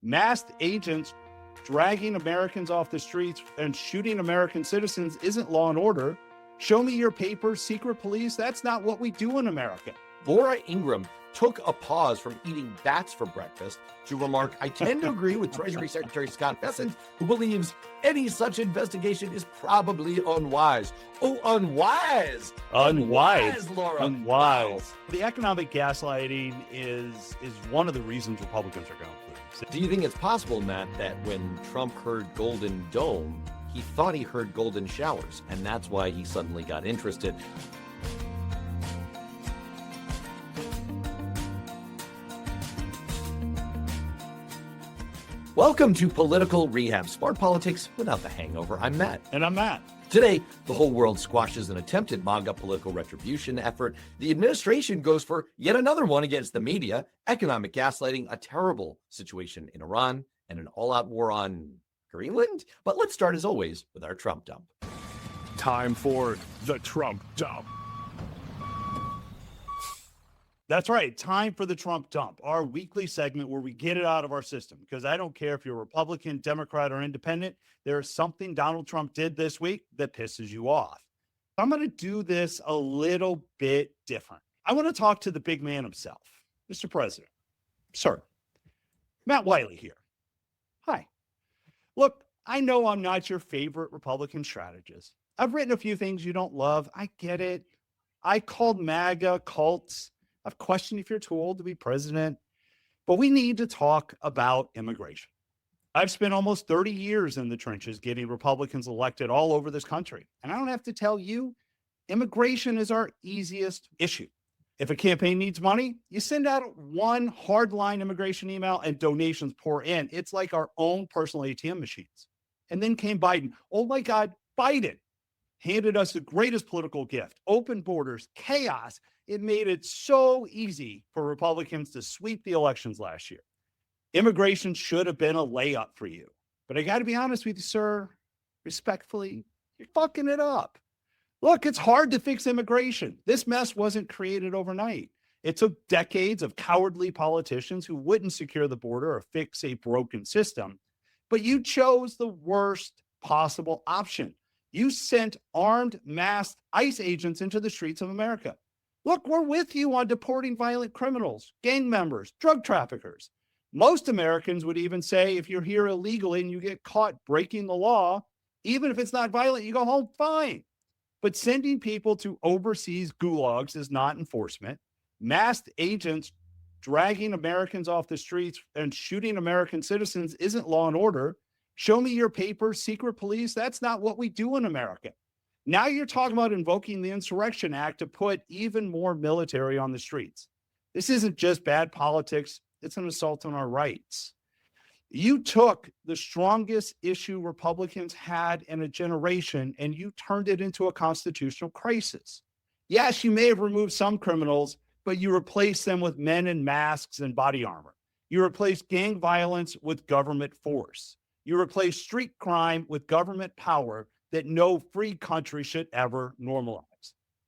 Masked agents dragging Americans off the streets and shooting American citizens isn't law and order. Show me your papers, secret police. That's not what we do in America. Laura Ingraham took a pause from eating bats for breakfast to remark, I tend to agree with Treasury Secretary Scott Bessent, who believes any such investigation is probably unwise. Oh, unwise. Unwise, Laura. Unwise. Wow. The economic gaslighting is one of the reasons Republicans are going to lose. Do you think it's possible, Matt, that when Trump heard Golden Dome, he thought he heard golden showers, and that's why he suddenly got interested? Welcome to Political Rehab, smart politics without the hangover. I'm Matt. And I'm Matt. Today, the whole world squashes an attempted MAGA political retribution effort. The administration goes for yet another one against the media, economic gaslighting, a terrible situation in Iran, and an all-out war on Greenland. But let's start, as always, with our Trump dump. Time for the Trump dump. That's right. Time for the Trump dump, our weekly segment where we get it out of our system. Because I don't care if you're Republican, Democrat, or independent, there is something Donald Trump did this week that pisses you off. I'm going to do this a little bit different. I want to talk to the big man himself, Mr. President. Sir, Matt Wylie here. Hi. Look, I know I'm not your favorite Republican strategist. I've written a few things you don't love. I get it. I called MAGA cults. I've questioned if you're too old to be president, but we need to talk about immigration. I've spent almost 30 years in the trenches getting Republicans elected all over this country. And I don't have to tell you, immigration is our easiest issue. If a campaign needs money, you send out one hardline immigration email and donations pour in. It's like our own personal ATM machines. And then came Biden. Oh my God, Biden handed us the greatest political gift, open borders, chaos. It made it so easy for Republicans to sweep the elections last year. Immigration should have been a layup for you. But I got to be honest with you, sir, respectfully, you're fucking it up. Look, it's hard to fix immigration. This mess wasn't created overnight. It took decades of cowardly politicians who wouldn't secure the border or fix a broken system. But you chose the worst possible option. You sent armed, masked ICE agents into the streets of America. Look, we're with you on deporting violent criminals, gang members, drug traffickers. Most Americans would even say if you're here illegally and you get caught breaking the law, even if it's not violent, you go home fine. But sending people to overseas gulags is not enforcement. Masked agents dragging Americans off the streets and shooting American citizens isn't law and order. Show me your papers, secret police. That's not what we do in America. Now you're talking about invoking the Insurrection Act to put even more military on the streets. This isn't just bad politics. It's an assault on our rights. You took the strongest issue Republicans had in a generation and you turned it into a constitutional crisis. Yes, you may have removed some criminals, but you replaced them with men in masks and body armor. You replaced gang violence with government force. You replace street crime with government power that no free country should ever normalize.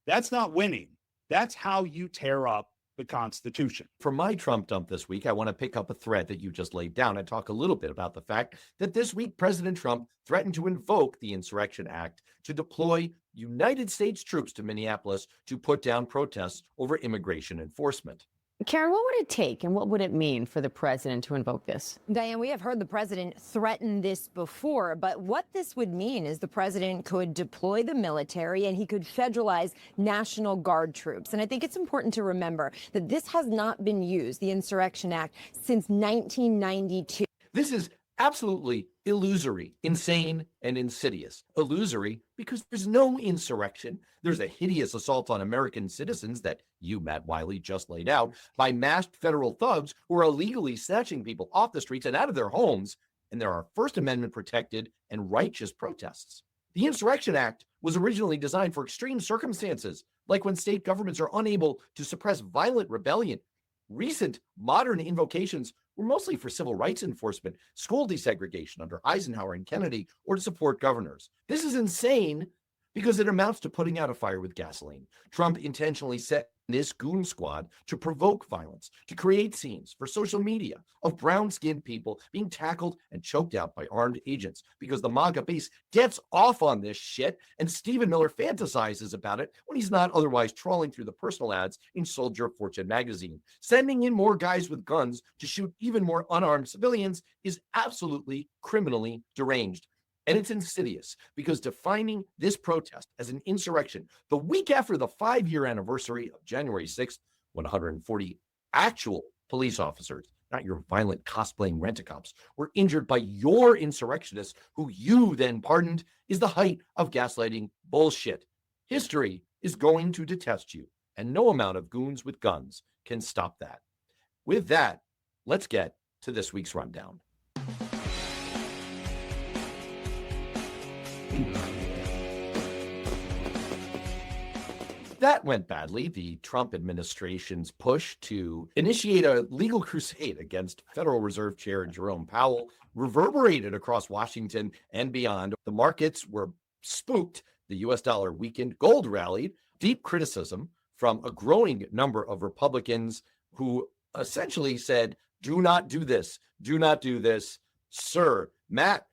That's not winning. That's how you tear up the Constitution. For my Trump dump this week, I want to pick up a thread that you just laid down and talk a little bit about the fact that this week, President Trump threatened to invoke the Insurrection Act to deploy United States troops to Minneapolis to put down protests over immigration enforcement. Karen, what would it take and what would it mean for the president to invoke this? Diane, we have heard the president threaten this before, but what this would mean is the president could deploy the military and he could federalize National Guard troops. And I think it's important to remember that this has not been used, the Insurrection Act, since 1992. This is absolutely illusory, insane, and insidious. Illusory because there's no insurrection. There's a hideous assault on American citizens that you, Matt Wylie, just laid out by masked federal thugs who are illegally snatching people off the streets and out of their homes, and there are First Amendment protected and righteous protests. The Insurrection Act was originally designed for extreme circumstances, like when state governments are unable to suppress violent rebellion. Recent modern invocations were mostly for civil rights enforcement, school desegregation under Eisenhower and Kennedy, or to support governors. This is insane because it amounts to putting out a fire with gasoline. Trump intentionally set this goon squad to provoke violence, to create scenes for social media of brown-skinned people being tackled and choked out by armed agents because the MAGA base gets off on this shit, and Stephen Miller fantasizes about it when he's not otherwise trawling through the personal ads in Soldier of Fortune magazine. Sending in more guys with guns to shoot even more unarmed civilians is absolutely criminally deranged. And it's insidious because defining this protest as an insurrection the week after the 5-year anniversary of January 6th, when 140 actual police officers, not your violent cosplaying rent-a-cops, were injured by your insurrectionists who you then pardoned, is the height of gaslighting bullshit. History is going to detest you, and no amount of goons with guns can stop that. With that, let's get to this week's rundown. That went badly. The Trump administration's push to initiate a legal crusade against Federal Reserve Chair Jerome Powell reverberated across Washington and beyond. The markets were spooked. The US dollar weakened. Gold rallied. Deep criticism from a growing number of Republicans who essentially said, do not do this. Do not do this. Sir, Matt,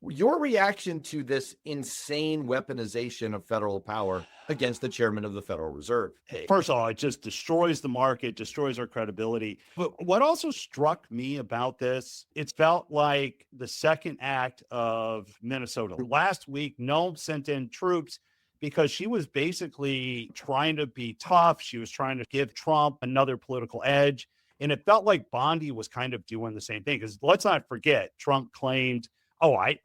your reaction to this insane weaponization of federal power against the chairman of the Federal Reserve? Hey, first of all, it just destroys the market, destroys our credibility. But what also struck me about this, it felt like the second act of Minnesota. Last week, Noam sent in troops because she was basically trying to be tough. She was trying to give Trump another political edge. And it felt like Bondi was kind of doing the same thing. Because let's not forget, Trump claimed,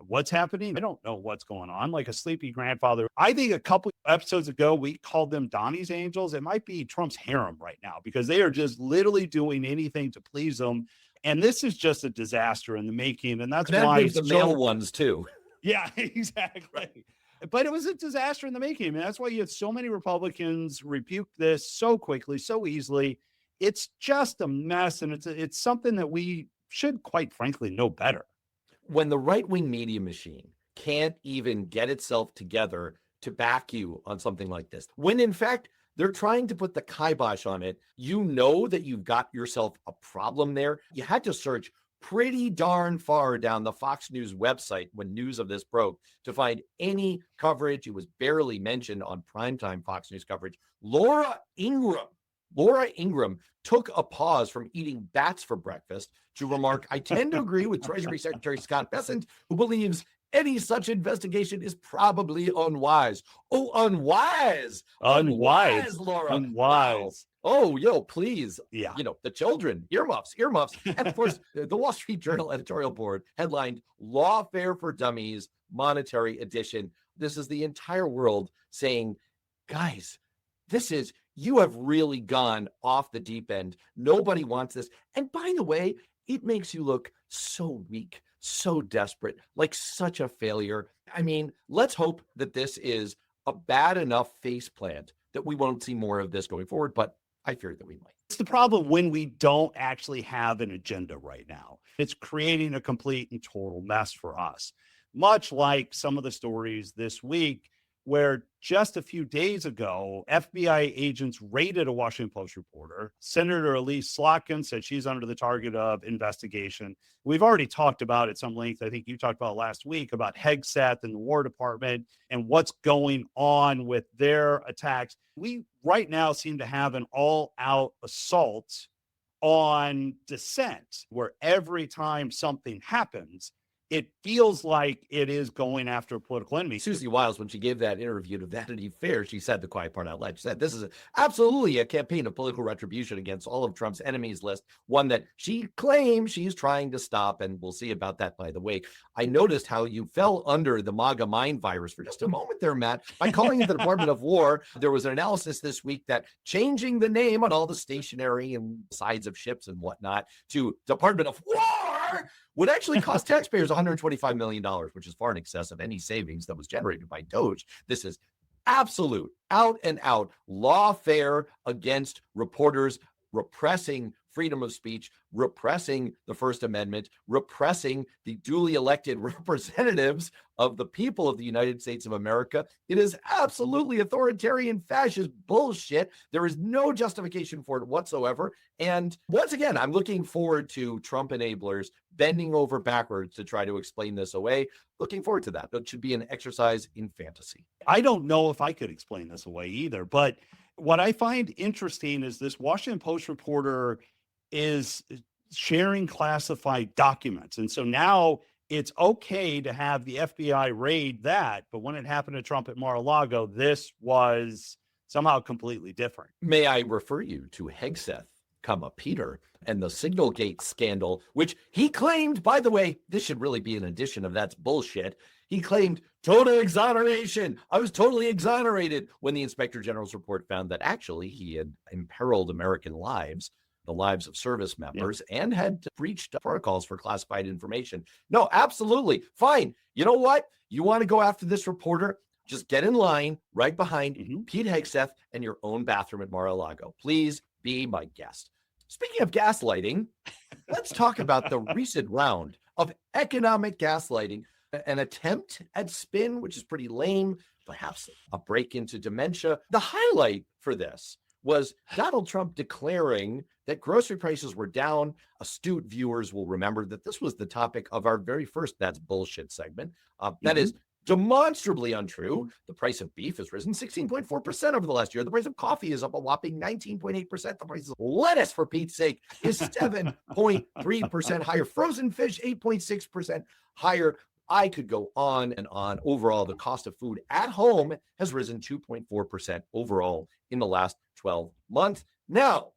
what's happening? I don't know what's going on. Like a sleepy grandfather. I think a couple episodes ago, we called them Donnie's Angels. It might be Trump's harem right now because they are just literally doing anything to please them. And this is just a disaster in the making. And that's why the male ones too. Yeah, exactly. Right. But it was a disaster in the making. I mean, that's why you had so many Republicans rebuke this so quickly, so easily. It's just a mess. And it's something that we should, quite frankly, know better. When the right-wing media machine can't even get itself together to back you on something like this, when in fact they're trying to put the kibosh on it, you know that you've got yourself a problem there. You had to search pretty darn far down the Fox News website when news of this broke to find any coverage. It was barely mentioned on primetime Fox News coverage. Laura Ingraham took a pause from eating bats for breakfast to remark, I tend to agree with Treasury Secretary Scott Bessent, who believes any such investigation is probably unwise. Oh, unwise. Unwise, Laura. Unwise. Wow. Oh, please. Yeah. The children, earmuffs. And of course, the Wall Street Journal editorial board headlined Lawfare for Dummies, Monetary Edition. This is the entire world saying, guys, you have really gone off the deep end. Nobody wants this. And by the way, it makes you look so weak, so desperate, like such a failure. I mean, let's hope that this is a bad enough faceplant that we won't see more of this going forward, but I fear that we might. It's the problem when we don't actually have an agenda right now. It's creating a complete and total mess for us, much like some of the stories this week where just a few days ago, FBI agents raided a Washington Post reporter. Senator Elise Slotkin said she's under the target of investigation. We've already talked about at some length, I think you talked about last week, about Hegseth and the War Department and what's going on with their attacks. We right now seem to have an all-out assault on dissent, where every time something happens, it feels like it is going after a political enemy. Susie Wiles, when she gave that interview to Vanity Fair, she said the quiet part out loud. She said, this is absolutely a campaign of political retribution against all of Trump's enemies list, one that she claims she's trying to stop. And we'll see about that, by the way. I noticed how you fell under the MAGA mind virus for just a moment there, Matt, by calling it the Department of War. There was an analysis this week that changing the name on all the stationery and sides of ships and whatnot to Department of War would actually cost taxpayers $125 million, which is far in excess of any savings that was generated by Doge. This is absolute, out and out lawfare against reporters repressing freedom of speech, repressing the First Amendment, repressing the duly elected representatives of the people of the United States of America. It is absolutely authoritarian fascist bullshit. There is no justification for it whatsoever. And once again, I'm looking forward to Trump enablers bending over backwards to try to explain this away. Looking forward to that. It should be an exercise in fantasy. I don't know if I could explain this away either, but what I find interesting is this Washington Post reporter is sharing classified documents. And so now it's okay to have the FBI raid that, but when it happened to Trump at Mar-a-Lago, this was somehow completely different. May I refer you to Hegseth, Peter, and the Signalgate scandal, which he claimed, by the way, this should really be an addition of that's bullshit. He claimed total exoneration. I was totally exonerated when the Inspector General's report found that actually he had imperiled American lives, the lives of service members, and had breached protocols for classified information. No, absolutely. Fine. You know what? You want to go after this reporter? Just get in line right behind Pete Hegseth and your own bathroom at Mar-a-Lago. Please be my guest. Speaking of gaslighting, let's talk about the recent round of economic gaslighting, an attempt at spin, which is pretty lame, perhaps a break into dementia. The highlight for this was Donald Trump declaring that grocery prices were down. Astute viewers will remember that this was the topic of our very first That's Bullshit segment. That is demonstrably untrue. The price of beef has risen 16.4% over the last year. The price of coffee is up a whopping 19.8%. The price of lettuce, for Pete's sake, is 7.3% higher. Frozen fish, 8.6% higher. I could go on and on. Overall, the cost of food at home has risen 2.4% overall in the last 12 months. Now,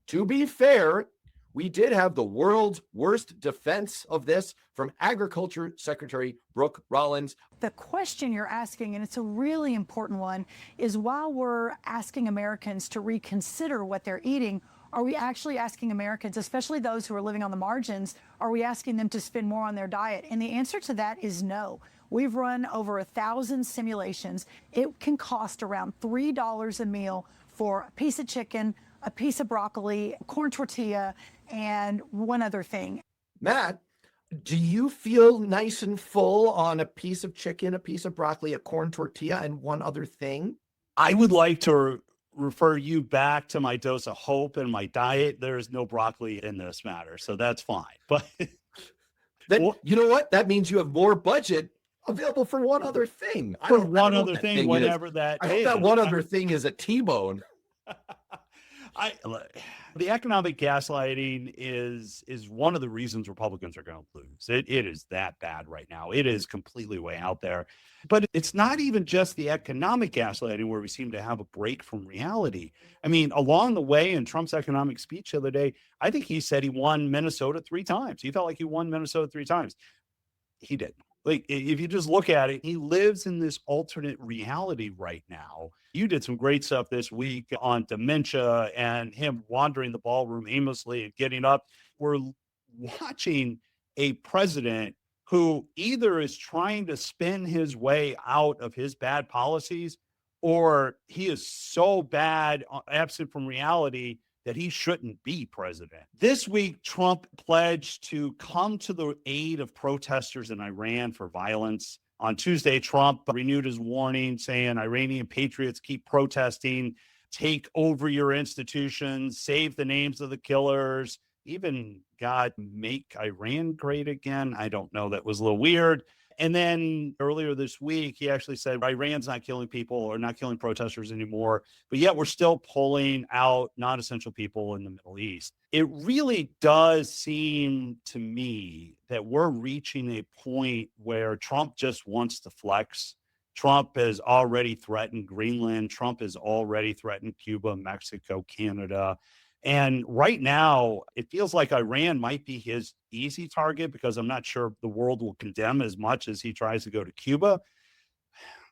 to be fair, we did have the world's worst defense of this from Agriculture Secretary Brooke Rollins. The question you're asking, and it's a really important one, is while we're asking Americans to reconsider what they're eating, are we actually asking Americans, especially those who are living on the margins, are we asking them to spend more on their diet? And the answer to that is no. We've run over 1,000 simulations. It can cost around $3 a meal for a piece of chicken, a piece of broccoli, a corn tortilla, and one other thing. Matt, do you feel nice and full on a piece of chicken, a piece of broccoli, a corn tortilla, and one other thing? I would like to refer you back to my dose of hope and my diet. There is no broccoli in this matter, so that's fine. But then, you know what? That means you have more budget available for one other thing. For one other thing, whatever that I hope is. that one other thing is a T-bone. The economic gaslighting is one of the reasons Republicans are going to lose. It is that bad right now. It is completely way out there. But it's not even just the economic gaslighting where we seem to have a break from reality. I mean, along the way in Trump's economic speech the other day, I think he said he won Minnesota 3 times. He felt like he won Minnesota 3 times. He didn't. Like, if you just look at it, he lives in this alternate reality right now. You did some great stuff this week on dementia and him wandering the ballroom aimlessly and getting up. We're watching a president who either is trying to spin his way out of his bad policies, or he is so bad, absent from reality, that he shouldn't be president. This week, Trump pledged to come to the aid of protesters in Iran for violence. On Tuesday, Trump renewed his warning, saying Iranian patriots keep protesting, take over your institutions, save the names of the killers, even God, make Iran great again. I don't know. That was a little weird. And then earlier this week, he actually said Iran's not killing people or not killing protesters anymore, but yet we're still pulling out non-essential people in the Middle East. It really does seem to me that we're reaching a point where Trump just wants to flex. Trump has already threatened Greenland. Trump has already threatened Cuba, Mexico, Canada. And right now, it feels like Iran might be his easy target because I'm not sure the world will condemn as much as he tries to go to Cuba.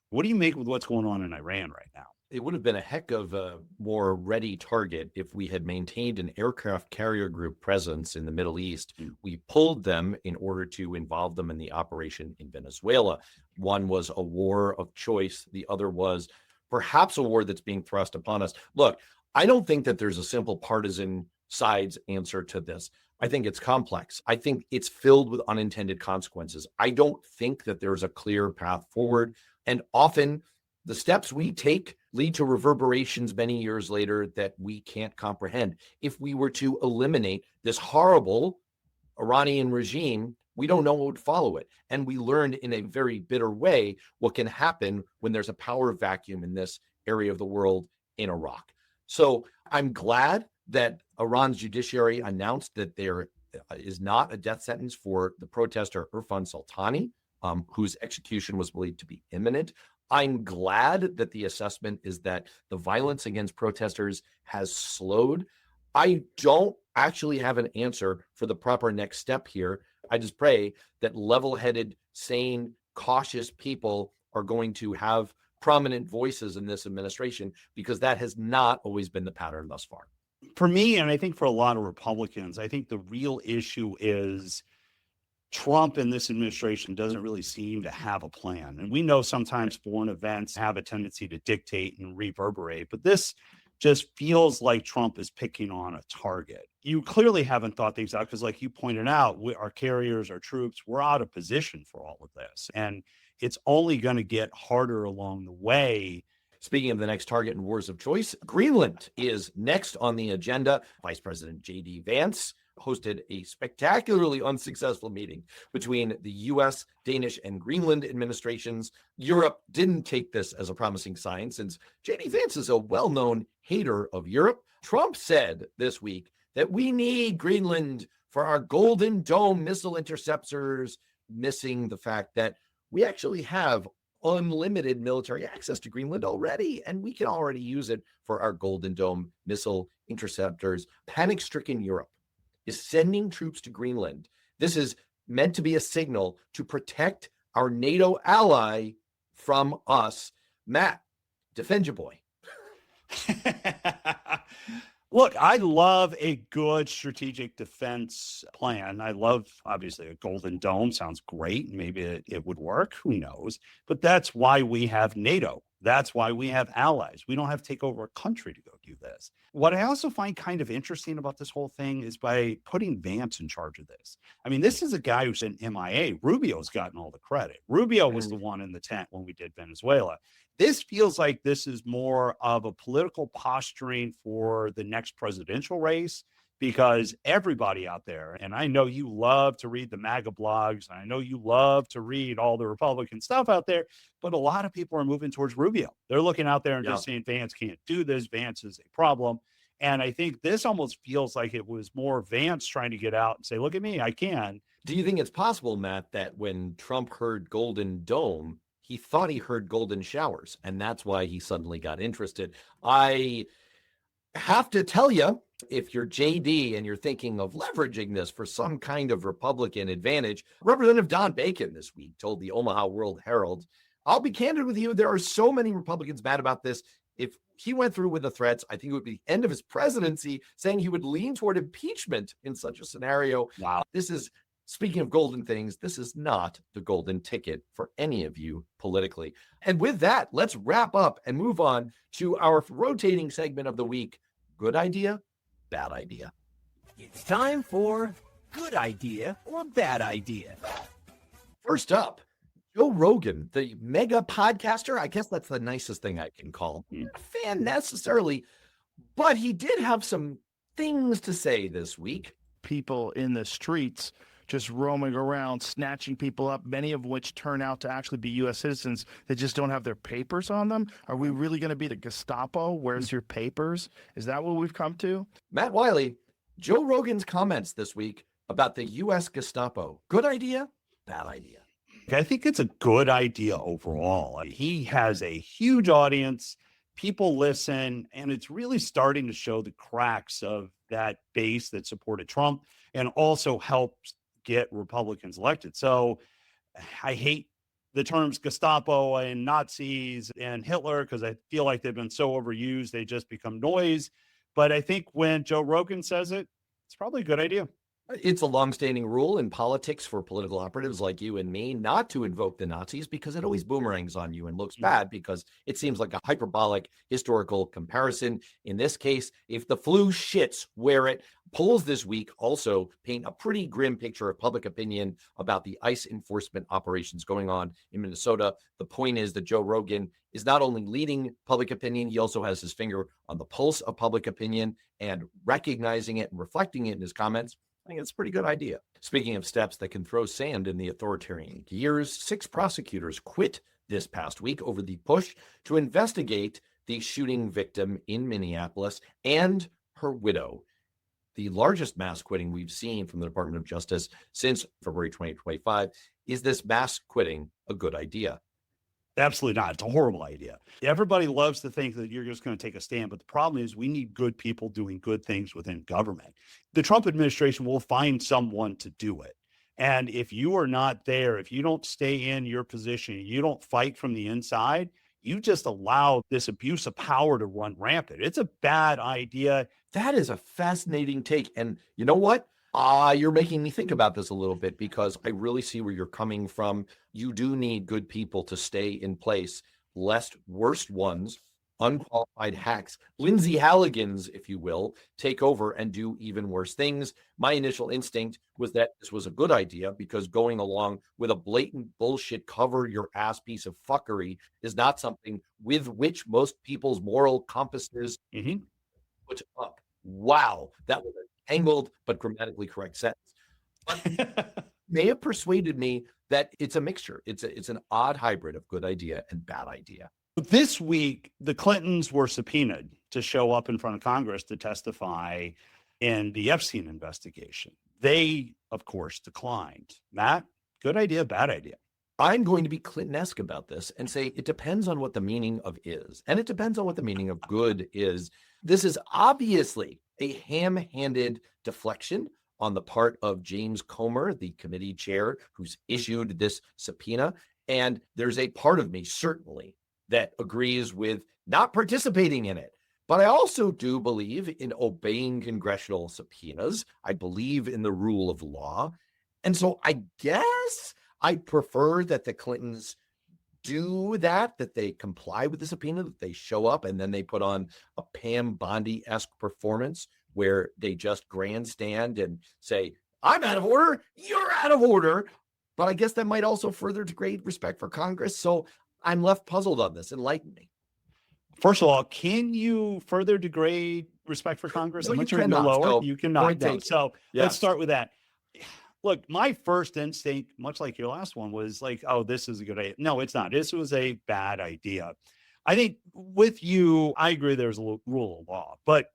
What do you make with what's going on in Iran right now? It would have been a heck of a more ready target if we had maintained an aircraft carrier group presence in the Middle East. We pulled them in order to involve them in the operation in Venezuela. One was a war of choice. The other was perhaps a war that's being thrust upon us. Look, I don't think that there's a simple partisan side's answer to this. I think it's complex. I think it's filled with unintended consequences. I don't think that there's a clear path forward. And often the steps we take lead to reverberations many years later that we can't comprehend. If we were to eliminate this horrible Iranian regime, we don't know what would follow it. And we learned in a very bitter way what can happen when there's a power vacuum in this area of the world in Iraq. So I'm glad that Iran's judiciary announced that there is not a death sentence for the protester Irfan Sultani, whose execution was believed to be imminent. I'm glad that the assessment is that the violence against protesters has slowed. I don't actually have an answer for the proper next step here. I just pray that level-headed, sane, cautious people are going to have prominent voices in this administration, because that has not always been the pattern thus far. For me, and I think for a lot of Republicans, I think the real issue is Trump and this administration doesn't really seem to have a plan. And we know sometimes foreign events have a tendency to dictate and reverberate, but this just feels like Trump is picking on a target. You clearly haven't thought things out because, like you pointed out, our carriers, our troops, we're out of position for all of this. And it's only going to get harder along the way. Speaking of the next target in wars of choice, Greenland is next on the agenda. Vice President J.D. Vance hosted a spectacularly unsuccessful meeting between the U.S., Danish, and Greenland administrations. Europe didn't take this as a promising sign, since J.D. Vance is a well-known hater of Europe. Trump said this week that we need Greenland for our Golden Dome missile interceptors, missing the fact that we actually have unlimited military access to Greenland already, and we can already use it for our Golden Dome missile interceptors. Panic-stricken Europe is sending troops to Greenland. This is meant to be a signal to protect our NATO ally from us. Matt, defend your boy. Look, I love a good strategic defense plan. I love, obviously, a Golden Dome sounds great. Maybe it would work. Who knows? But that's why we have NATO. That's why we have allies. We don't have to take over a country to go do this. What I also find kind of interesting about this whole thing is by putting Vance in charge of this. I mean, this is a guy who's an MIA. Rubio's gotten all the credit. Rubio was the one in the tent when we did Venezuela. This feels like this is more of a political posturing for the next presidential race, because everybody out there, and I know you love to read the MAGA blogs, and I know you love to read all the Republican stuff out there, but a lot of people are moving towards Rubio. They're looking out there and just saying, Vance can't do this. Vance is a problem. And I think this almost feels like it was more Vance trying to get out and say, look at me, I can. Do you think it's possible, Matt, that when Trump heard Golden Dome, he thought he heard golden showers, and that's why he suddenly got interested? I have to tell you, if you're JD and you're thinking of leveraging this for some kind of Republican advantage, Representative Don Bacon this week told the Omaha World Herald, I'll be candid with you, there are so many Republicans mad about this. If he went through with the threats, I think it would be the end of his presidency, saying he would lean toward impeachment in such a scenario. Wow. This is, speaking of golden things, this is not the golden ticket for any of you politically. And with that, let's wrap up and move on to our rotating segment of the week. Good idea, bad idea. It's time for good idea or bad idea. First up, Joe Rogan, the mega podcaster. I guess that's the nicest thing I can call him. Not a fan necessarily, but he did have some things to say this week. People in the streets just roaming around, snatching people up, many of which turn out to actually be U.S. citizens that just don't have their papers on them. Are we really going to be the Gestapo? Where's your papers? Is that what we've come to? Matt Wylie, Joe Rogan's comments this week about the U.S. Gestapo. Good idea, bad idea. I think it's a good idea overall. He has a huge audience. People listen, and it's really starting to show the cracks of that base that supported Trump and also helped get Republicans elected. So I hate the terms Gestapo and Nazis and Hitler because I feel like they've been so overused, they just become noise. But I think when Joe Rogan says it, it's probably a good idea. It's a longstanding rule in politics for political operatives like you and me not to invoke the Nazis because it always boomerangs on you and looks bad because it seems like a hyperbolic historical comparison. In this case, if the flu shits, wear it. Polls this week also paint a pretty grim picture of public opinion about the ICE enforcement operations going on in Minnesota. The point is that Joe Rogan is not only leading public opinion, he also has his finger on the pulse of public opinion and recognizing it and reflecting it in his comments. I think it's a pretty good idea. Speaking of steps that can throw sand in the authoritarian gears, 6 prosecutors quit this past week over the push to investigate the shooting victim in Minneapolis and her widow. The largest mass quitting we've seen from the Department of Justice since February 2025. Is this mass quitting a good idea? Absolutely not. It's a horrible idea. Everybody loves to think that you're just going to take a stand, but the problem is we need good people doing good things within government. The Trump administration will find someone to do it. And if you are not there, if you don't stay in your position, you don't fight from the inside, you just allow this abuse of power to run rampant. It's a bad idea. That is a fascinating take. And you know what? You're making me think about this a little bit because I really see where you're coming from. You do need good people to stay in place, lest worst ones, unqualified hacks, Lindsay Halligans, if you will, take over and do even worse things. My initial instinct was that this was a good idea because going along with a blatant bullshit cover your ass piece of fuckery is not something with which most people's moral compasses put up. Wow, that was a tangled but grammatically correct sentence. But may have persuaded me that it's a mixture. It's an odd hybrid of good idea and bad idea. This week, the Clintons were subpoenaed to show up in front of Congress to testify in the Epstein investigation. They, of course, declined. Matt, good idea, bad idea? I'm going to be Clinton-esque about this and say it depends on what the meaning of is. And it depends on what the meaning of good is. This is obviously a ham-handed deflection on the part of James Comer, the committee chair who's issued this subpoena. And there's a part of me, certainly, that agrees with not participating in it. But I also do believe in obeying congressional subpoenas. I believe in the rule of law. And so I guess I prefer that the Clintons do that they comply with the subpoena, that they show up and then they put on a Pam Bondi-esque performance where they just grandstand and say, I'm out of order, you're out of order. But I guess that might also further degrade respect for Congress. So I'm left puzzled on this. Enlighten me. First of all, can you further degrade respect for Congress? No, I'm you sure cannot. lower. So, You cannot. point No. taken. So Yes. let's start with that. Look, my first instinct, much like your last one, was like, oh, this is a good idea. No, it's not. This was a bad idea. I think with you, I agree there's a rule of law, but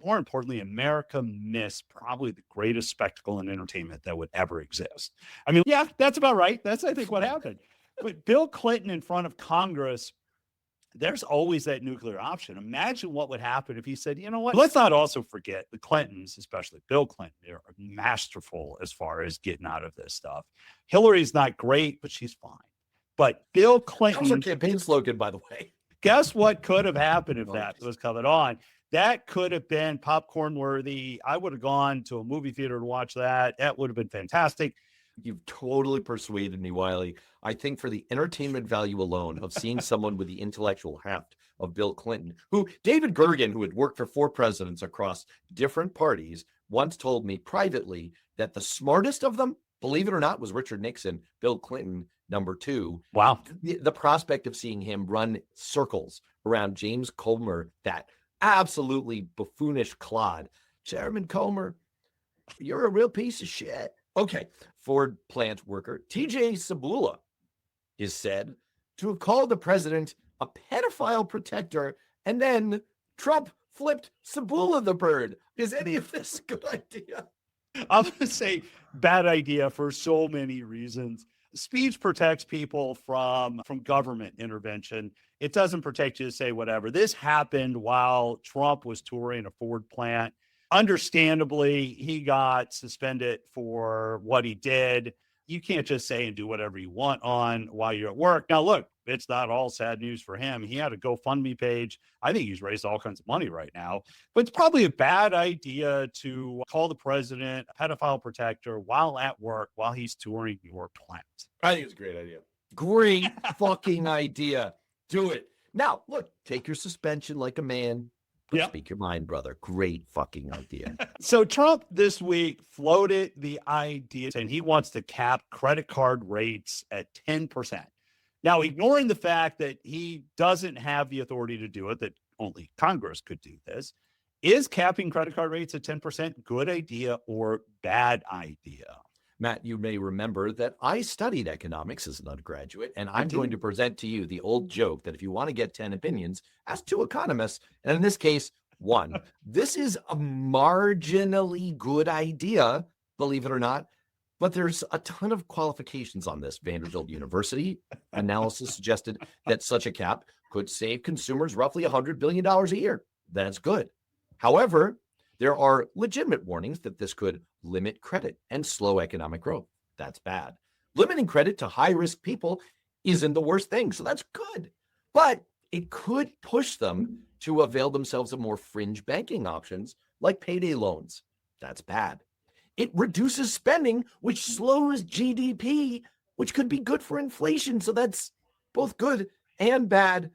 more importantly, America missed probably the greatest spectacle in entertainment that would ever exist. I mean, yeah, that's about right. That's, I think, what happened. But Bill Clinton in front of Congress, there's always that nuclear option. Imagine what would happen if he said, you know what, let's not also forget the Clintons, especially Bill Clinton, they're masterful as far as getting out of this stuff. Hillary's not great, but she's fine. But Bill That was Clinton, our campaign slogan, by the way. guess what could have happened if that was coming on? That could have been popcorn worthy. I would have gone to a movie theater to watch that. That would have been fantastic. You've totally persuaded me, Wylie. I think for the entertainment value alone of seeing someone with the intellectual heft of Bill Clinton, who David Gergen, who had worked for 4 presidents across different parties, once told me privately that the smartest of them, believe it or not, was Richard Nixon, Bill Clinton, number 2. Wow. The prospect of seeing him run circles around James Comer, that absolutely buffoonish clod. Chairman Comer, you're a real piece of shit. Okay, Ford plant worker TJ Sabula is said to have called the president a pedophile protector, and then Trump flipped Sabula the bird. Is any of this a good idea? I'm going to say bad idea for so many reasons. Speech protects people from government intervention. It doesn't protect you to say whatever. This happened while Trump was touring a Ford plant. Understandably, he got suspended for what he did. you can't just say and do whatever you want on while you're at work. Now, look, it's not all sad news for him. He had a GoFundMe page. I think he's raised all kinds of money right now, but it's probably a bad idea to call the president a pedophile protector while at work, while he's touring your plant. I think it's a great idea. Great fucking idea. Do it. Now, look, take your suspension like a man. But Yeah. speak your mind, brother. Great fucking idea. So Trump this week floated the idea and he wants to cap credit card rates at 10%. Now, ignoring the fact that he doesn't have the authority to do it, that only Congress could do this, is capping credit card rates at 10% good idea or bad idea? Matt, you may remember that I studied economics as an undergraduate, and I'm going to present to you the old joke that if you want to get 10 opinions, ask 2 economists. And in this case, 1. This is a marginally good idea, believe it or not, but there's a ton of qualifications on this. Vanderbilt University analysis suggested that such a cap could save consumers roughly $100 billion a year. That's good. However, there are legitimate warnings that this could limit credit and slow economic growth. That's bad. Limiting credit to high-risk people isn't the worst thing, so that's good. But it could push them to avail themselves of more fringe banking options like payday loans. That's bad. It reduces spending, which slows GDP, which could be good for inflation. So that's both good and bad.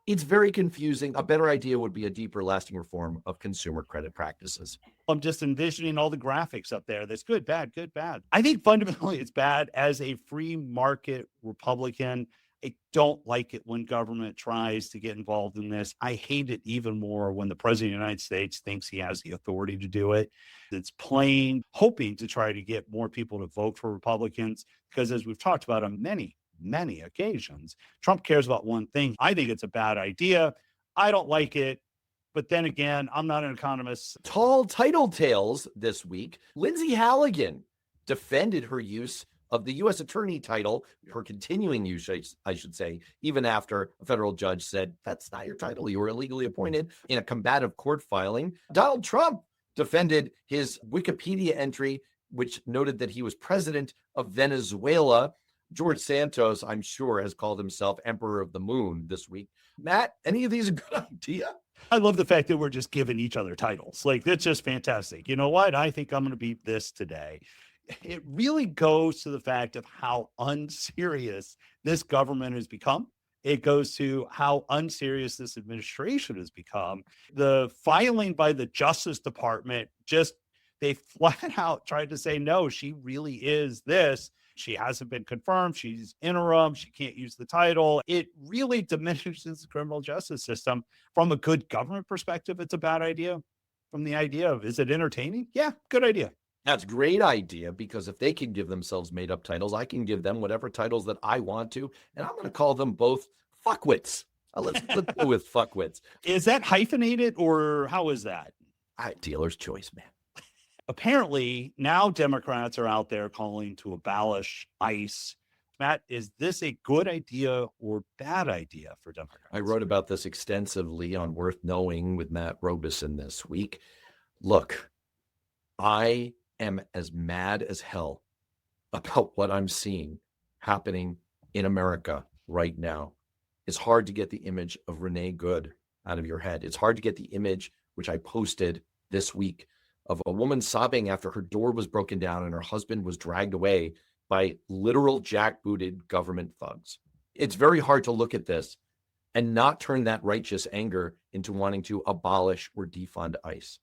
It's very confusing. A better idea would be a deeper, lasting reform of consumer credit practices. I'm just envisioning all the graphics up there. That's good, bad, good, bad. I think fundamentally it's bad. As a free market Republican, I don't like it when government tries to get involved in this. I hate it even more when the president of the United States thinks he has the authority to do it. It's plain hoping to try to get more people to vote for Republicans, because as we've talked about on many occasions, Trump cares about one thing. I think it's a bad idea. I don't like it. But then again, I'm not an economist. Tall title tales this week. Lindsay Halligan defended her use of the U.S. attorney title, her continuing use, I should say, even after a federal judge said, that's not your title. You were illegally appointed in a combative court filing. Donald Trump defended his Wikipedia entry, which noted that he was president of Venezuela. George Santos, I'm sure, has called himself Emperor of the Moon this week. Matt, any of these a good idea? I love the fact that we're just giving each other titles. Like, that's just fantastic. You know what? I think I'm going to beat this today. It really goes to the fact of how unserious this government has become. It goes to how unserious this administration has become. The filing by the Justice Department, they flat out tried to say, no, she really is this. She hasn't been confirmed. She's interim. She can't use the title. It really diminishes the criminal justice system. From a good government perspective, it's a bad idea. From the idea of, is it entertaining? Yeah, good idea. That's a great idea, because if they can give themselves made up titles, I can give them whatever titles that I want to. And I'm going to call them both fuckwits. Let's go with fuckwits. Is that hyphenated or how is that? Dealer's choice, man. Apparently, now Democrats are out there calling to abolish ICE. Matt, is this a good idea or bad idea for Democrats? I wrote about this extensively on Worth Knowing with Matt Robison this week. Look, I am as mad as hell about what I'm seeing happening in America right now. It's hard to get the image of Renee Good out of your head. It's hard to get the image, which I posted this week, of a woman sobbing after her door was broken down and her husband was dragged away by literal jackbooted government thugs. It's very hard to look at this and not turn that righteous anger into wanting to abolish or defund ICE.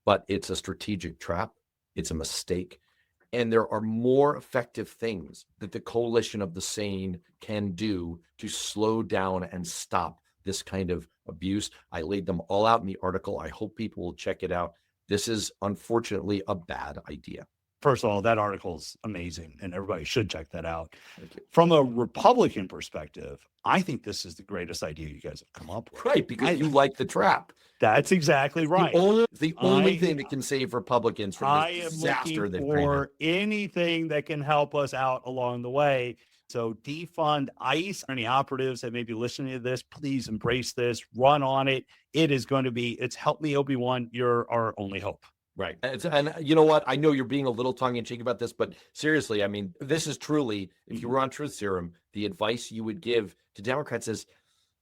But it's a strategic trap. It's a mistake. And there are more effective things that the coalition of the sane can do to slow down and stop this kind of abuse. I laid them all out in the article. I hope people will check it out. This is unfortunately a bad idea. First of all, that article is amazing, and everybody should check that out. Thank you. From a Republican perspective, I think this is the greatest idea you guys have come up with. Right, because you like the trap. That's exactly right. The only thing that can save Republicans from I this am disaster looking they've for anything that can help us out along the way. So defund ICE. Any operatives that may be listening to this, please embrace this, run on it. It's help me, Obi-Wan. You're our only hope. Right. And you know what? I know you're being a little tongue-in-cheek about this, but seriously, I mean, this is truly, if you were on Truth Serum, the advice you would give to Democrats is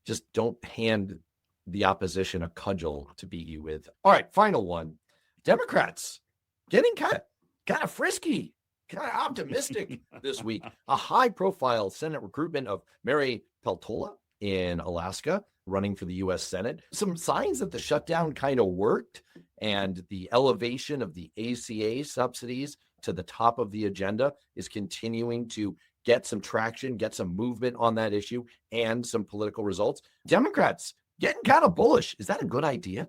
just don't hand the opposition a cudgel to beat you with. All right, final one. Democrats getting kind of frisky, kind of optimistic this week. A high-profile Senate recruitment of Mary Peltola in Alaska, running for the U.S. Senate. Some signs that the shutdown kind of worked, and the elevation of the ACA subsidies to the top of the agenda is continuing to get some traction, get some movement on that issue, and some political results. Democrats getting kind of bullish. Is that a good idea?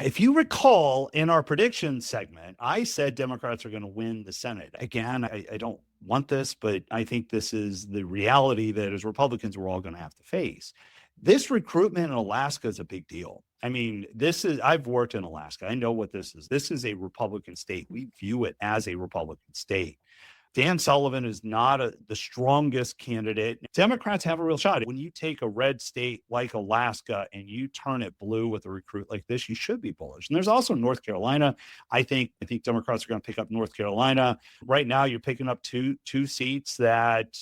If you recall in our prediction segment, I said Democrats are going to win the Senate. Again, I don't want this, but I think this is the reality that as Republicans, we're all going to have to face. This recruitment in Alaska is a big deal. I mean, I've worked in Alaska. I know what this is. This is a Republican state. We view it as a Republican state. Dan Sullivan is not the strongest candidate. Democrats have a real shot. When you take a red state like Alaska and you turn it blue with a recruit like this, you should be bullish. And there's also North Carolina. I think Democrats are going to pick up North Carolina. Right now, you're picking up two seats that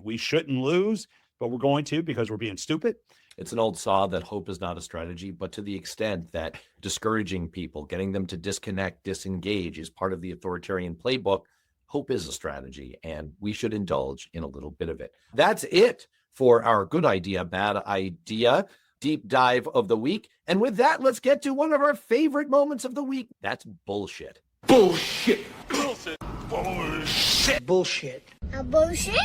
we shouldn't lose, but we're going to because we're being stupid. It's an old saw that hope is not a strategy, but to the extent that discouraging people, getting them to disconnect, disengage is part of the authoritarian playbook, hope is a strategy, and we should indulge in a little bit of it. That's it for our good idea, bad idea deep dive of the week. And with that, let's get to one of our favorite moments of the week. That's bullshit. Bullshit. Bullshit. Bullshit. Bullshit. A bullshit?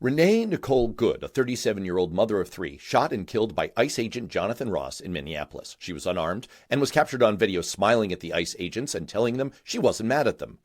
Renee Nicole Good, a 37-year-old mother of three, shot and killed by ICE agent Jonathan Ross in Minneapolis. She was unarmed and was captured on video smiling at the ICE agents and telling them she wasn't mad at them.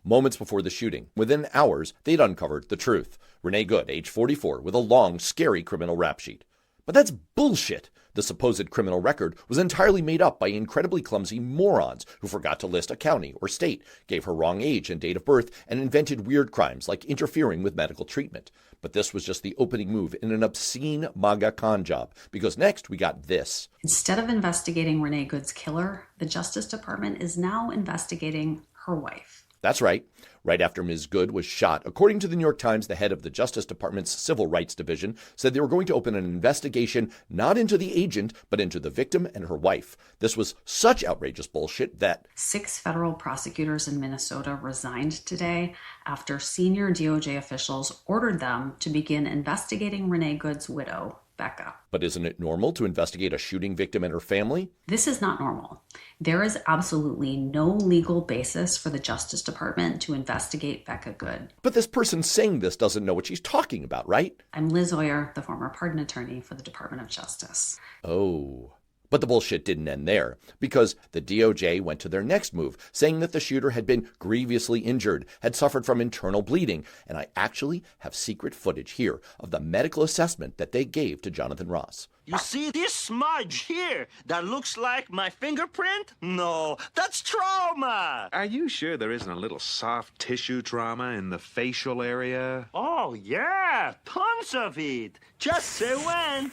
Moments before the shooting, within hours, they'd uncovered the truth. Renee Good, age 44, with a long, scary criminal rap sheet. But that's bullshit. The supposed criminal record was entirely made up by incredibly clumsy morons who forgot to list a county or state, gave her wrong age and date of birth, and invented weird crimes like interfering with medical treatment. But this was just the opening move in an obscene MAGA con job, because next we got this. Instead of investigating Renee Good's killer, the Justice Department is now investigating her wife. That's right. Right after Ms. Good was shot, according to the New York Times, the head of the Justice Department's Civil Rights Division said they were going to open an investigation not into the agent, but into the victim and her wife. This was such outrageous bullshit that 6 federal prosecutors in Minnesota resigned today after senior DOJ officials ordered them to begin investigating Renee Good's widow, Becca. But isn't it normal to investigate a shooting victim and her family? This is not normal. There is absolutely no legal basis for the Justice Department to investigate Becca Good. But this person saying this doesn't know what she's talking about, right? I'm Liz Oyer, the former pardon attorney for the Department of Justice. Oh. But the bullshit didn't end there, because the DOJ went to their next move, saying that the shooter had been grievously injured, had suffered from internal bleeding, and I actually have secret footage here of the medical assessment that they gave to Jonathan Ross. You see this smudge here that looks like my fingerprint? No, that's trauma. Are you sure there isn't a little soft tissue trauma in the facial area? Oh, yeah, tons of it. Just say when.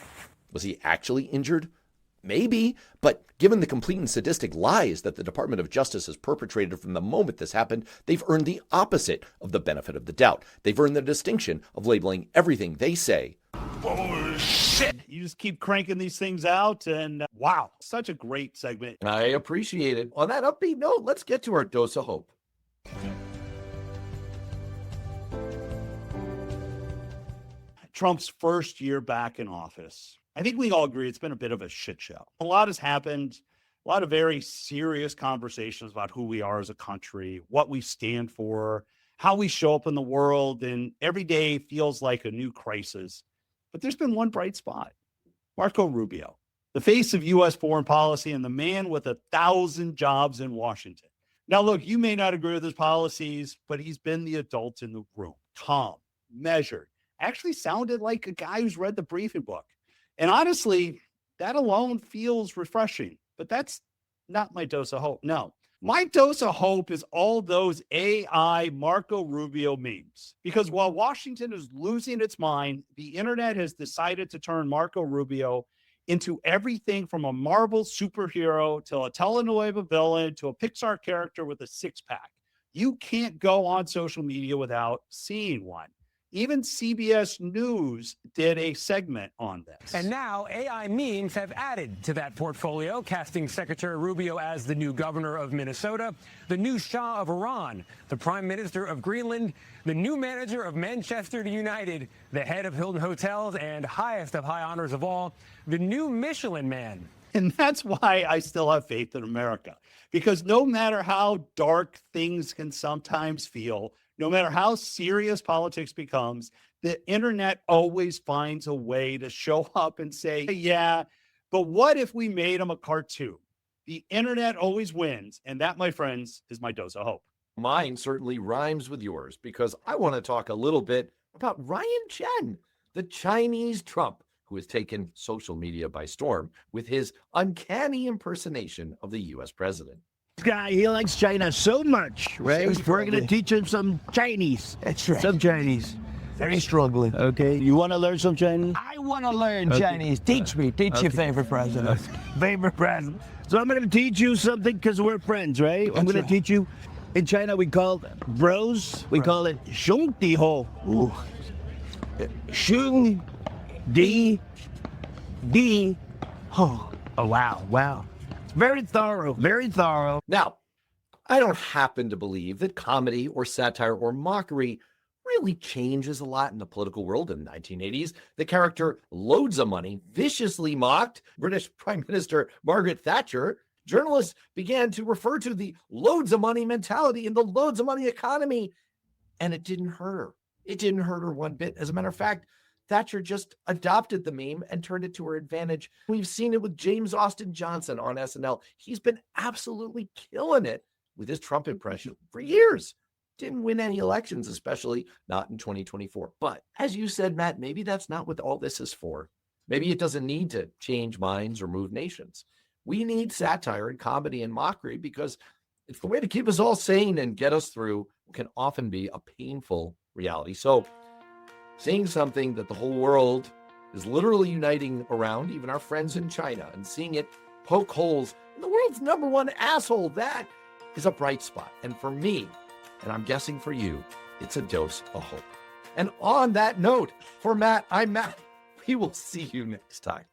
Was he actually injured? Maybe, but given the complete and sadistic lies that the Department of Justice has perpetrated from the moment this happened, they've earned the opposite of the benefit of the doubt. They've earned the distinction of labeling everything they say bullshit. You just keep cranking these things out, and wow, such a great segment. I appreciate it. On that upbeat note, let's get to our dose of hope. Trump's first year back in office. I think we all agree it's been a bit of a shit show. A lot has happened, a lot of very serious conversations about who we are as a country, what we stand for, how we show up in the world, and every day feels like a new crisis. But there's been one bright spot. Marco Rubio, the face of U.S. foreign policy and the man with 1,000 jobs in Washington. Now, look, you may not agree with his policies, but he's been the adult in the room, calm, measured, actually sounded like a guy who's read the briefing book. And honestly, that alone feels refreshing, but that's not my dose of hope. No, my dose of hope is all those AI Marco Rubio memes, because while Washington is losing its mind, the internet has decided to turn Marco Rubio into everything from a Marvel superhero to a telenovela villain to a Pixar character with a six-pack. You can't go on social media without seeing one. Even CBS News did a segment on this. And now AI memes have added to that portfolio, casting Secretary Rubio as the new governor of Minnesota, the new Shah of Iran, the prime minister of Greenland, the new manager of Manchester United, the head of Hilton Hotels, and highest of high honors of all, the new Michelin man. And that's why I still have faith in America, because no matter how dark things can sometimes feel, no matter how serious politics becomes, the internet always finds a way to show up and say, yeah, but what if we made them a cartoon? The internet always wins. And that, my friends, is my dose of hope. Mine certainly rhymes with yours because I want to talk a little bit about Ryan Chen, the Chinese Trump, who has taken social media by storm with his uncanny impersonation of the U.S. president. This guy, he likes China so much, right? We're going to teach him some Chinese. That's right. Some Chinese. Very struggling. Okay. You want to learn some Chinese? I want to learn Chinese. Teach me. Teach your favorite president. Favorite president. So I'm going to teach you something because we're friends, right? I'm going to teach you. In China, we call bros. We call it Xiong Di Ho. Xiong Di Ho. Oh, wow. Wow. Very thorough, very thorough. Now, I don't happen to believe that comedy or satire or mockery really changes a lot in the political world. In the 1980s, the character Loads of Money viciously mocked British Prime Minister Margaret Thatcher. Journalists began to refer to the loads of money mentality and the loads of money economy, and it didn't hurt her. It didn't hurt her one bit. As a matter of fact, Thatcher just adopted the meme and turned it to her advantage. We've seen it with James Austin Johnson on SNL. He's been absolutely killing it with his Trump impression for years. Didn't win any elections, especially not in 2024. But as you said, Matt, maybe that's not what all this is for. Maybe it doesn't need to change minds or move nations. We need satire and comedy and mockery because it's the way to keep us all sane and get us through what can often be a painful reality. So seeing something that the whole world is literally uniting around, even our friends in China, and seeing it poke holes in the world's #1 asshole, that is a bright spot. And for me, and I'm guessing for you, it's a dose of hope. And on that note, for Matt, I'm Matt. We will see you next time.